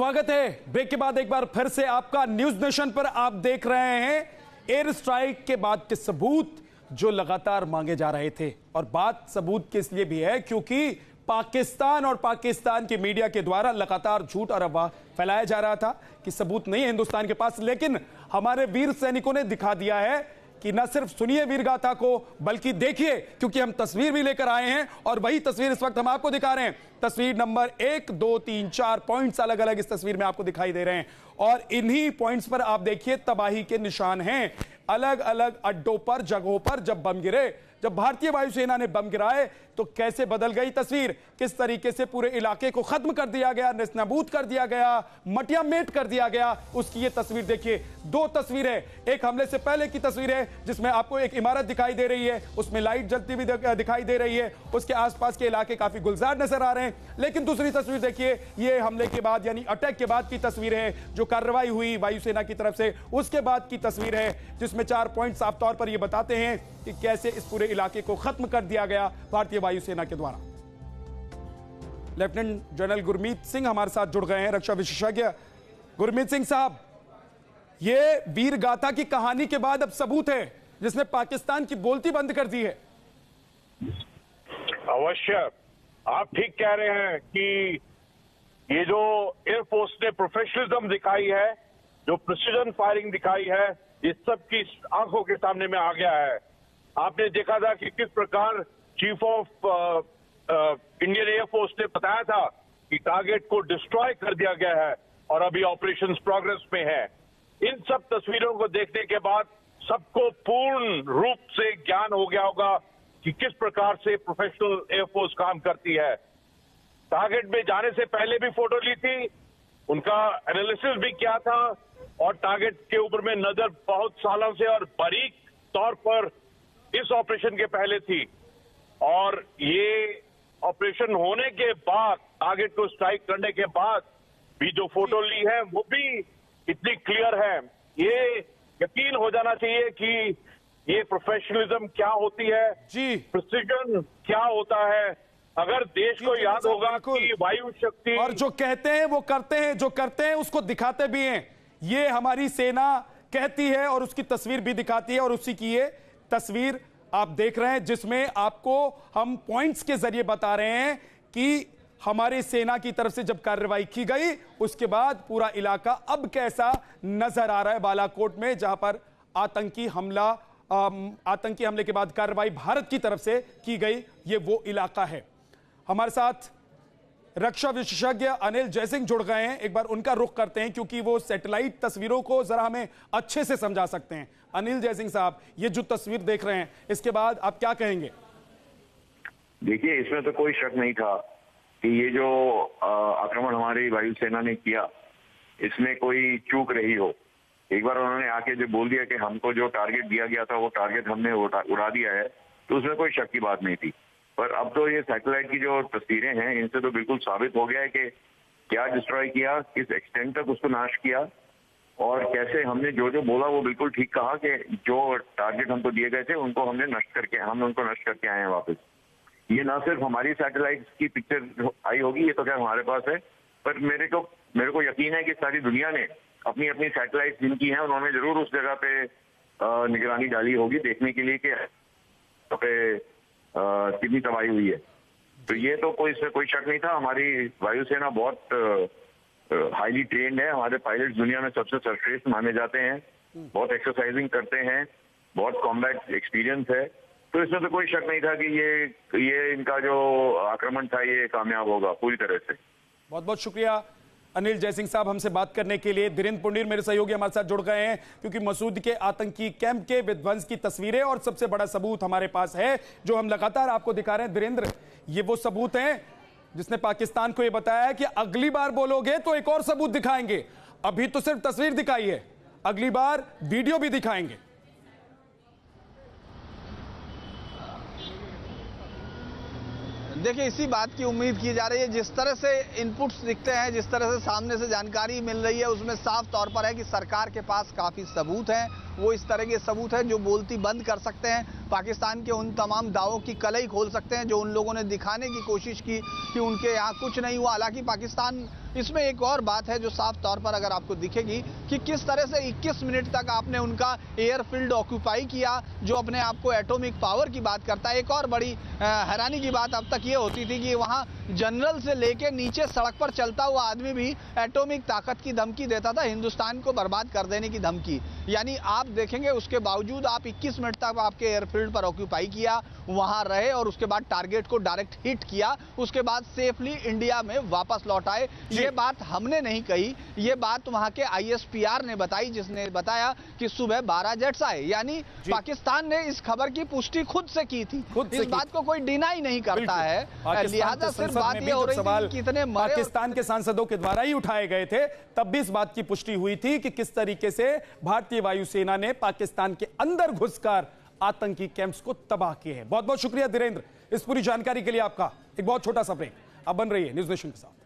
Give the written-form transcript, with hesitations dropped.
स्वागत है। ब्रेक के बाद एक बार फिर से आपका न्यूज नेशन पर आप देख रहे हैं एयर स्ट्राइक के बाद के सबूत जो लगातार मांगे जा रहे थे। और बात सबूत के इसलिए भी है क्योंकि पाकिस्तान और पाकिस्तान की मीडिया के द्वारा लगातार झूठ और अफवाह फैलाया जा रहा था कि सबूत नहीं है हिंदुस्तान के पास, लेकिन हमारे वीर सैनिकों ने दिखा दिया है कि न सिर्फ सुनिए वीर गाथा को बल्कि देखिए, क्योंकि हम तस्वीर भी लेकर आए हैं और वही तस्वीर इस वक्त हम आपको दिखा रहे हैं। तस्वीर नंबर 1, 2, 3, 4 पॉइंट्स अलग अलग इस तस्वीर में आपको दिखाई दे रहे हैं और इन्हीं पॉइंट्स पर आप देखिए तबाही के निशान हैं। अलग अलग अड्डों पर, जगहों पर जब बम गिरे, जब भारतीय वायुसेना ने बम गिराए तो कैसे बदल गई तस्वीर, किस तरीके से पूरे इलाके को खत्म कर दिया गया, नेस्तनाबूद कर दिया गया, मटिया मेट कर दिया गया, उसकी ये तस्वीर देखिए। दो तस्वीरें, एक हमले से पहले की तस्वीर है जिसमें आपको एक इमारत दिखाई दे रही है, उसमें लाइट जलती हुई दिखाई दे रही है, उसके आसपास के इलाके काफी गुलजार नजर आ रहे हैं। लेकिन दूसरी तस्वीर देखिए, ये हमले के बाद यानी अटैक के बाद की तस्वीर है, जो कार्रवाई हुई वायुसेना की तरफ से उसके बाद की तस्वीर है, जिसमें 4 पॉइंट साफ तौर पर यह बताते हैं कि कैसे इस पूरे इलाके को खत्म कर दिया गया भारतीय वायुसेना के द्वारा। लेफ्टिनेंट जनरल गुरमीत सिंह हमारे साथ जुड़ गए हैं, रक्षा विशेषज्ञ। गुरमीत सिंह साहब, ये वीर गाथा की कहानी के बाद अब सबूत है जिसने पाकिस्तान की बोलती बंद कर दी है। अवश्य, आप ठीक कह रहे हैं कि ये जो एयरफोर्स ने प्रोफेशनलिज्म दिखाई है, जो प्रिसीजन फायरिंग दिखाई है, इस सब की आंखों के सामने में आ गया है। आपने देखा था कि किस प्रकार चीफ ऑफ इंडियन एयरफोर्स ने बताया था कि टारगेट को डिस्ट्रॉय कर दिया गया है और अभी ऑपरेशंस प्रोग्रेस में है। इन सब तस्वीरों को देखने के बाद सबको पूर्ण रूप से ज्ञान हो गया होगा कि किस प्रकार से प्रोफेशनल एयरफोर्स काम करती है। टारगेट में जाने से पहले भी फोटो ली थी, उनका एनालिसिस भी किया था और टारगेट के ऊपर में नजर बहुत सालों से और बारीक तौर पर इस ऑपरेशन के पहले थी। और ये ऑपरेशन होने के बाद, टारगेट को स्ट्राइक करने के बाद भी जो फोटो ली है वो भी इतनी क्लियर है। ये यकीन हो जाना चाहिए कि ये प्रोफेशनलिज्म क्या होती है जी, प्रिसीजन क्या होता है। अगर देश को याद होगा कि वायु शक्ति, और जो कहते हैं वो करते हैं, जो करते हैं उसको दिखाते भी हैं। ये हमारी सेना कहती है और उसकी तस्वीर भी दिखाती है और उसी की ये तस्वीर आप देख रहे हैं जिसमें आपको हम पॉइंट्स के जरिए बता रहे हैं कि हमारी सेना की तरफ से जब कार्रवाई की गई उसके बाद पूरा इलाका अब कैसा नजर आ रहा है। बालाकोट में जहां पर आतंकी हमले के बाद कार्रवाई भारत की तरफ से की गई, ये वो इलाका है। हमारे साथ रक्षा विशेषज्ञ अनिल जयसिंह जुड़ गए हैं, एक बार उनका रुख करते हैं क्योंकि वो सैटेलाइट तस्वीरों को जरा हमें अच्छे से समझा सकते हैं। अनिल जयसिंह साहब, ये जो तस्वीर देख रहे हैं इसके बाद आप क्या कहेंगे? देखिए, इसमें तो कोई शक नहीं था कि ये जो आक्रमण हमारी वायुसेना ने किया इसमें कोई चूक रही हो। एक बार उन्होंने आके जो बोल दिया कि हमको जो टारगेट दिया गया था वो टारगेट हमने उड़ा दिया है, तो उसमें कोई शक की बात नहीं थी। पर अब तो ये सैटेलाइट की जो तस्वीरें हैं इनसे तो बिल्कुल साबित हो गया है कि क्या डिस्ट्रॉय किया, किस एक्सटेंट तक उसको नाश किया और कैसे हमने जो जो बोला वो बिल्कुल ठीक कहा कि जो टारगेट हमको दिए गए थे उनको हम उनको नष्ट करके आए हैं वापस। ये ना सिर्फ हमारी सैटेलाइट की पिक्चर आई होगी, ये तो क्या हमारे पास है, पर मेरे को यकीन है कि सारी दुनिया ने अपनी अपनी सैटेलाइट जिनकी हैं उन्होंने जरूर उस जगह पे निगरानी डाली होगी देखने के लिए कि कितनी तबाही हुई है। तो ये तो इसमें कोई शक नहीं था। हमारी वायुसेना बहुत हाईली ट्रेन्ड है, हमारे पायलट दुनिया में सबसे सर्वश्रेष्ठ माने जाते हैं, बहुत एक्सरसाइजिंग करते हैं, बहुत कॉम्बैट एक्सपीरियंस है। तो इसमें तो कोई शक नहीं था कि ये इनका जो आक्रमण था ये कामयाब होगा पूरी तरह से। बहुत बहुत शुक्रिया अनिल जयसिंह साहब हमसे बात करने के लिए। धीरेन्द्र पुंडीर मेरे सहयोगी हमारे साथ जुड़ गए हैं क्योंकि मसूद के आतंकी कैंप के विध्वंस की तस्वीरें और सबसे बड़ा सबूत हमारे पास है जो हम लगातार आपको दिखा रहे हैं। धीरेन्द्र, ये वो सबूत हैं जिसने पाकिस्तान को यह बताया है कि अगली बार बोलोगे तो एक और सबूत दिखाएंगे, अभी तो सिर्फ तस्वीर दिखाई है, अगली बार वीडियो भी दिखाएंगे। देखिए, इसी बात की उम्मीद की जा रही है। जिस तरह से इनपुट्स दिखते हैं, जिस तरह से सामने से जानकारी मिल रही है, उसमें साफ तौर पर है कि सरकार के पास काफ़ी सबूत हैं। वो इस तरह के सबूत हैं जो बोलती बंद कर सकते हैं, पाकिस्तान के उन तमाम दावों की कलई खोल सकते हैं जो उन लोगों ने दिखाने की कोशिश की कि उनके यहाँ कुछ नहीं हुआ। हालांकि पाकिस्तान इसमें एक और बात है जो साफ तौर पर अगर आपको दिखेगी कि किस तरह से 21 मिनट तक आपने उनका एयरफील्ड ऑक्यूपाई किया, जो अपने आप को एटॉमिक पावर की बात करता है। एक और बड़ी हैरानी की बात अब तक ये होती थी कि वहां जनरल से लेके नीचे सड़क पर चलता हुआ आदमी भी एटॉमिक ताकत की धमकी देता था, हिंदुस्तान को बर्बाद कर देने की धमकी। यानी आप देखेंगे उसके बावजूद आप 21 मिनट तक आपके एयरफील्ड पर ऑक्यूपाई किया, वहां रहे और उसके बाद टारगेट को डायरेक्ट हिट किया, उसके बाद सेफली इंडिया में वापस लौट आए। ये बात हमने नहीं कही, ये बात वहां के ISPR ने बताई, जिसने बताया कि सुबह 12 जेट्स आए। यानी पाकिस्तान ने इस खबर की पुष्टि खुद से की थी, इस बात को कोई डिनाई नहीं करता है। लिहाजा सिर्फ बात ये हो रही थी कि कितने पाकिस्तान के सांसदों के द्वारा ही उठाए गए थे, तब भी इस बात की पुष्टि हुई थी कि किस तरीके से भारतीय वायुसेना ने पाकिस्तान के अंदर घुसकर आतंकी कैंप्स को तबाह किए हैं। बहुत बहुत शुक्रिया धीरेन्द्र इस पूरी जानकारी के लिए आपका। एक बहुत छोटा सा ब्रेक, अब बन रही है न्यूज़ नेशन के साथ।